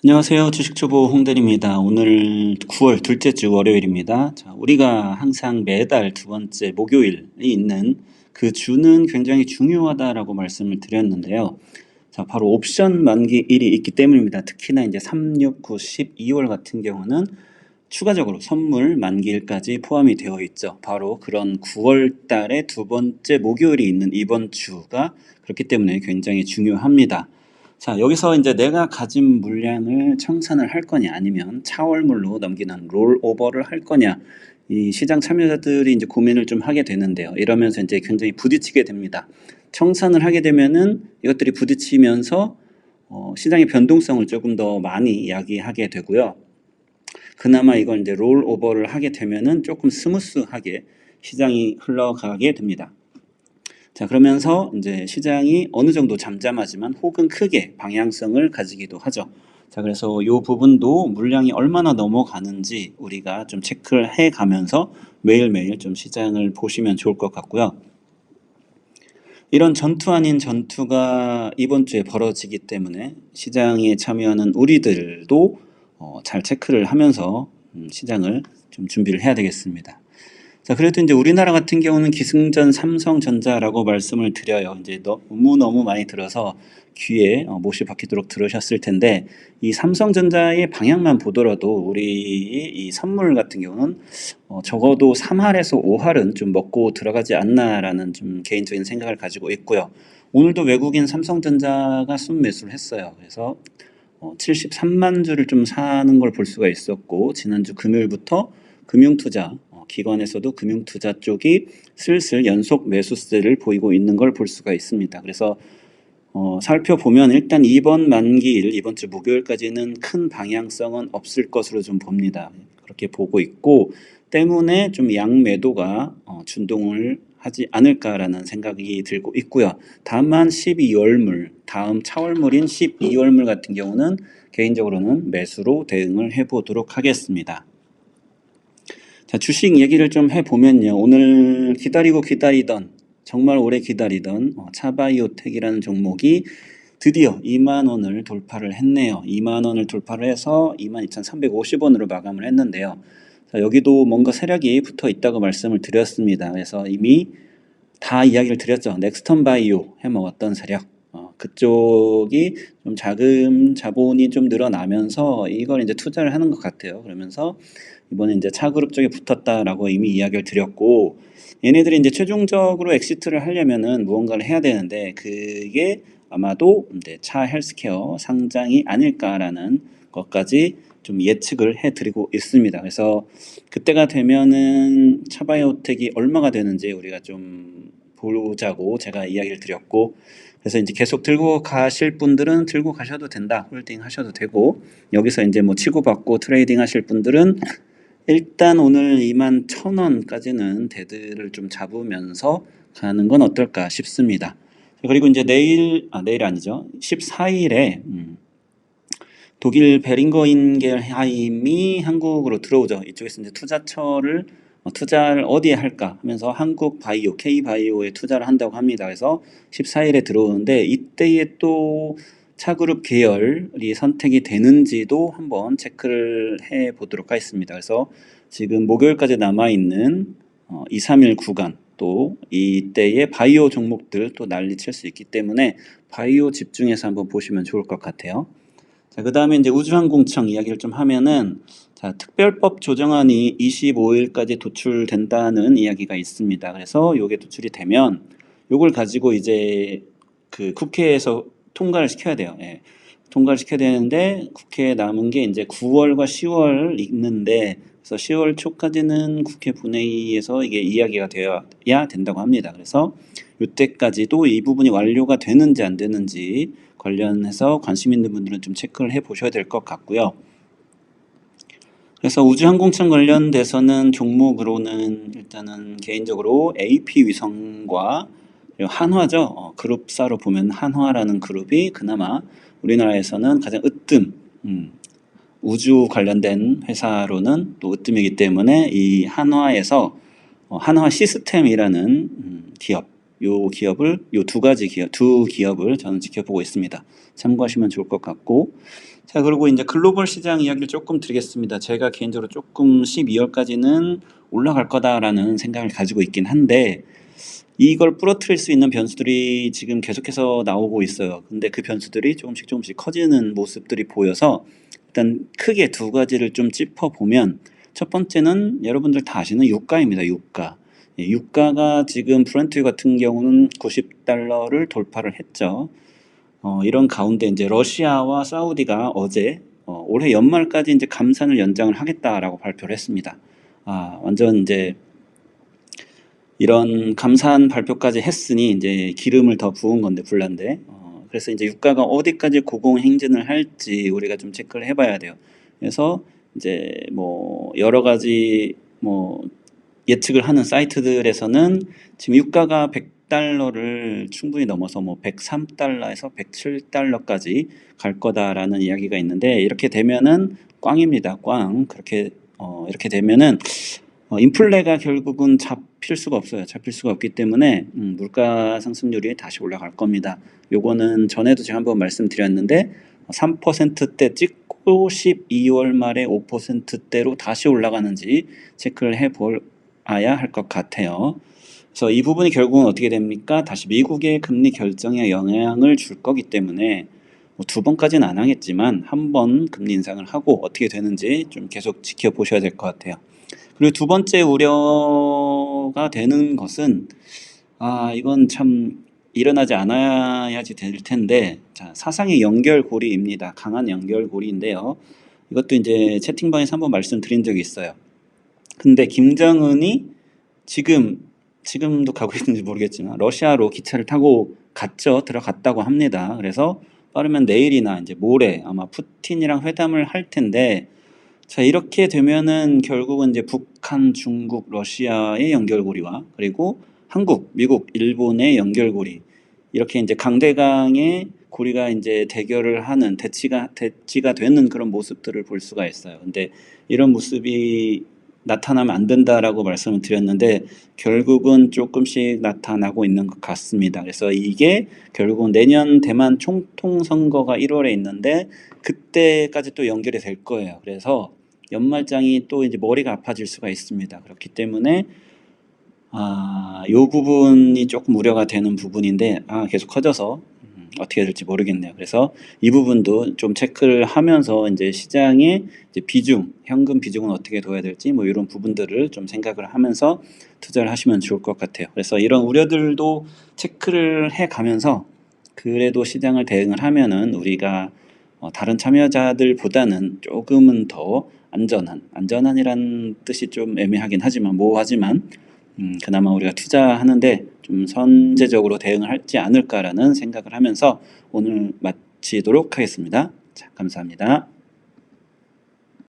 안녕하세요. 주식초보 홍대리입니다. 오늘 9월 둘째 주 월요일입니다. 자, 우리가 항상 매달 두 번째 목요일이 있는 그 주는 굉장히 중요하다라고 말씀을 드렸는데요. 자, 바로 옵션 만기일이 있기 때문입니다. 특히나 이제 3, 6, 9, 12월 같은 경우는 추가적으로 선물 만기일까지 포함이 되어 있죠. 바로 그런 9월 달에 두 번째 목요일이 있는 이번 주가 그렇기 때문에 굉장히 중요합니다. 자, 여기서 이제 내가 가진 물량을 청산을 할 거냐 아니면 차월물로 넘기는 롤오버를 할 거냐, 이 시장 참여자들이 이제 고민을 좀 하게 되는데요. 이러면서 이제 굉장히 부딪히게 됩니다. 청산을 하게 되면은 이것들이 부딪히면서 시장의 변동성을 조금 더 많이 이야기하게 되고요. 그나마 이걸 이제 롤오버를 하게 되면은 조금 스무스하게 시장이 흘러가게 됩니다. 자, 그러면서 이제 시장이 어느 정도 잠잠하지만 혹은 크게 방향성을 가지기도 하죠. 자, 그래서 이 부분도 물량이 얼마나 넘어가는지 우리가 좀 체크를 해 가면서 매일매일 좀 시장을 보시면 좋을 것 같고요. 이런 전투 아닌 전투가 이번 주에 벌어지기 때문에 시장에 참여하는 우리들도 잘 체크를 하면서 시장을 좀 준비를 해야 되겠습니다. 자, 그래도 이제 우리나라 같은 경우는 기승전 삼성전자라고 말씀을 드려요. 이제 너무 많이 들어서 귀에 못이 박히도록 들으셨을 텐데, 이 삼성전자의 방향만 보더라도 우리 이 선물 같은 경우는 적어도 3할에서 5할은 좀 먹고 들어가지 않나라는 좀 개인적인 생각을 가지고 있고요. 오늘도 외국인 삼성전자가 순매수를 했어요. 그래서 73만 주를 좀 사는 걸 볼 수가 있었고, 지난주 금요일부터 금융투자 기관에서도 금융투자 쪽이 슬슬 연속 매수세를 보이고 있는 걸 볼 수가 있습니다. 그래서 살펴보면 일단 이번 만기일, 이번 주 목요일까지는 큰 방향성은 없을 것으로 좀 봅니다. 그렇게 보고 있고, 때문에 좀 양매도가 준동을 하지 않을까라는 생각이 들고 있고요. 다만 12월물, 다음 차월물인 12월물 같은 경우는 개인적으로는 매수로 대응을 해보도록 하겠습니다. 자, 주식 얘기를 좀 해보면요. 오늘 기다리던, 정말 오래 기다리던 차바이오텍이라는 종목이 드디어 2만 원을 돌파를 했네요. 2만 원을 돌파를 해서 22,350원으로 마감을 했는데요. 자, 여기도 뭔가 세력이 붙어 있다고 말씀을 드렸습니다. 그래서 이미 다 이야기를 드렸죠. 넥스턴 바이오 해먹었던 세력. 그쪽이 좀 자본이 좀 늘어나면서 이걸 이제 투자를 하는 것 같아요. 그러면서 이번에 이제 차그룹 쪽에 붙었다라고 이미 이야기를 드렸고, 얘네들이 이제 최종적으로 엑시트를 하려면은 무언가를 해야 되는데 그게 아마도 이제 차 헬스케어 상장이 아닐까라는 것까지 좀 예측을 해드리고 있습니다. 그래서 그때가 되면은 차바이오텍이 얼마가 되는지 우리가 좀 보자고 제가 이야기를 드렸고, 그래서 이제 계속 들고 가실 분들은 들고 가셔도 된다, 홀딩 하셔도 되고, 여기서 이제 뭐 치고받고 트레이딩 하실 분들은 일단 오늘 21,000원까지는 데드를 좀 잡으면서 가는 건 어떨까 싶습니다. 그리고 이제 내일 아니죠. 14일에 독일 베링거 인겔하임이 한국으로 들어오죠. 이쪽에서 이제 투자를 어디에 할까 하면서 한국 바이오, K바이오에 투자를 한다고 합니다. 그래서 14일에 들어오는데 이때에 또 차그룹 계열이 선택이 되는지도 한번 체크를 해 보도록 하겠습니다. 그래서 지금 목요일까지 남아있는 2, 3일 구간, 또 이때의 바이오 종목들 또 난리칠 수 있기 때문에 바이오 집중해서 한번 보시면 좋을 것 같아요. 자, 그 다음에 이제 우주항공청 이야기를 좀 하면은, 자, 특별법 조정안이 25일까지 도출된다는 이야기가 있습니다. 그래서 요게 도출이 되면 요걸 가지고 이제 그 국회에서 통과를 시켜야 돼요. 예. 통과를 시켜야 되는데 국회에 남은 게 이제 9월과 10월 있는데, 그래서 10월 초까지는 국회 본회의에서 이게 이야기가 되어야 된다고 합니다. 그래서 이때까지도 이 부분이 완료가 되는지 안 되는지 관련해서 관심 있는 분들은 좀 체크를 해 보셔야 될 것 같고요. 그래서 우주항공청 관련돼서는 종목으로는 일단은 개인적으로 AP 위성과 한화죠. 그룹사로 보면 한화라는 그룹이 그나마 우리나라에서는 가장 으뜸, 우주 관련된 회사로는 또 으뜸이기 때문에 이 한화에서 한화 시스템이라는 기업, 요 기업을 요 두 기업을 저는 지켜보고 있습니다. 참고하시면 좋을 것 같고 자 그리고 이제 글로벌 시장 이야기를 조금 드리겠습니다. 제가 개인적으로 조금 12월까지는 올라갈 거다라는 생각을 가지고 있긴 한데 이걸 부러뜨릴 수 있는 변수들이 지금 계속해서 나오고 있어요. 근데 그 변수들이 조금씩 커지는 모습들이 보여서 일단 크게 두 가지를 좀 짚어보면 첫 번째는 여러분들 다 아시는 유가입니다. 유가. 유가가 지금 브렌트 같은 경우는 $90를 돌파를 했죠. 이런 가운데 이제 러시아와 사우디가 어제 올해 연말까지 이제 감산을 연장을 하겠다라고 발표를 했습니다. 완전 이제 이런 감산 발표까지 했으니 이제 기름을 더 부은 건데 불난데 그래서 이제 유가가 어디까지 고공행진을 할지 우리가 좀 체크를 해봐야 돼요. 그래서 이제 뭐 여러 가지 뭐 예측을 하는 사이트들에서는 지금 유가가 $100를 충분히 넘어서 뭐 $103에서 $107까지 갈 거다라는 이야기가 있는데 이렇게 되면은 꽝입니다. 꽝. 그렇게 이렇게 되면은 인플레가 결국은 잡힐 수가 없어요. 잡힐 수가 없기 때문에 물가 상승률이 다시 올라갈 겁니다. 요거는 전에도 제가 한번 말씀드렸는데 3%대 찍고 12월 말에 5%대로 다시 올라가는지 체크를 해봐야 할 것 같아요. 그래서 이 부분이 결국은 어떻게 됩니까? 다시 미국의 금리 결정에 영향을 줄 거기 때문에 두 번까지는 안 하겠지만 한 번 금리 인상을 하고 어떻게 되는지 좀 계속 지켜보셔야 될 것 같아요. 그리고 두 번째 우려가 되는 것은 이건 참 일어나지 않아야지 될 텐데 자, 사상의 연결고리입니다. 강한 연결고리인데요. 이것도 이제 채팅방에서 한번 말씀드린 적이 있어요. 근데 김정은이 지금도 가고 있는지 모르겠지만 러시아로 기차를 타고 들어갔다고 합니다. 그래서 빠르면 내일이나 이제 모레 아마 푸틴이랑 회담을 할 텐데 자, 이렇게 되면은 결국은 이제 북한, 중국, 러시아의 연결고리와 그리고 한국, 미국, 일본의 연결고리 이렇게 이제 강대강의 고리가 이제 대결을 하는 대치가 되는 그런 모습들을 볼 수가 있어요. 근데 이런 모습이 나타나면 안 된다라고 말씀을 드렸는데 결국은 조금씩 나타나고 있는 것 같습니다. 그래서 이게 결국은 내년 대만 총통 선거가 1월에 있는데 그때까지 또 연결이 될 거예요. 그래서 연말장이 또 이제 머리가 아파질 수가 있습니다. 그렇기 때문에 요 부분이 조금 우려가 되는 부분인데 계속 커져서 어떻게 될지 모르겠네요. 그래서 이 부분도 좀 체크를 하면서 이제 시장의 이제 현금 비중은 어떻게 둬야 될지 뭐 이런 부분들을 좀 생각을 하면서 투자를 하시면 좋을 것 같아요. 그래서 이런 우려들도 체크를 해 가면서 그래도 시장을 대응을 하면은 우리가 다른 참여자들보다는 조금은 더 안전한이란 뜻이 좀 애매하긴 하지만 모호하지만 그나마 우리가 투자하는데 좀 선제적으로 대응을 할지 않을까라는 생각을 하면서 오늘 마치도록 하겠습니다. 자, 감사합니다.